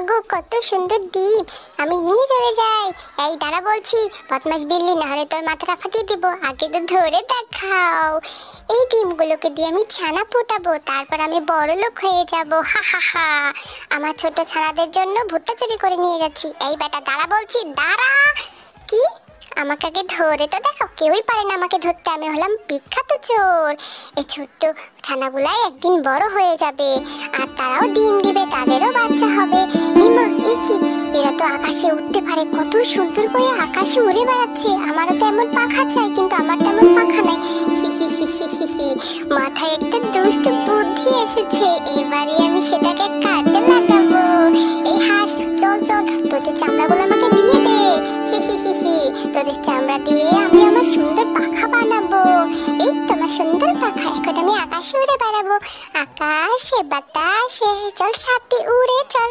গো, কত সুন্দর ডিম! আমি নিয়ে চলে যাই। এই দাঁড়া বলছি, বদমাস বিল্লি, না হলে তোর মাথাটা ফাটিয়ে দিব। আগে তো ধরে দেখাও। এই ডিমগুলোকে দিয়ে আমি ছানা ফোটাবো, তারপর আমি বড় লোক হয়ে যাব। হা হা হা। আমার ছোট ছানাদের জন্য ভুট্টা চুরি করে নিয়ে যাচ্ছি। এই বেটা দাঁড়া বলছি, দাঁড়া। কি? আমাকে আগে ধরে তো দেখো, কেউই পারে না আমাকে ধরতে। আমি হলাম বিখ্যাত চোর। এই ছোট্ট ছানাগুলাই একদিন বড় হয়ে যাবে, আর তারাও ডিম দিবে, তাদেরও বাচ্চা হবে। ইমা, এ কি! এরা তো আকাশে উঠতে পারে, কত সুন্দর করে আকাশে উড়ে বেড়াচ্ছে। আমারও তো এমন পাখা চাই, কিন্তু আমার তেমন পাখা নাই। হি হি হি হি হি হি। মাথায় একটা দুষ্ট বুদ্ধি এসেছে, এবারে আমি সেটাকে কাজে লাগাবো। এই হাঁস, চল চল, তোদের চামড়াগুলো আমাকে দিয়ে দে। হি হি হি হি। তোদের চামড়া দিয়ে আমি আমার সুন্দর পাখা বানাবো। এই তোমার সুন্দর পাখা, এখন আমি আকাশে উড়ে বেড়াবো। আকাশে বাতাসে চল সাথে উড়ে চল।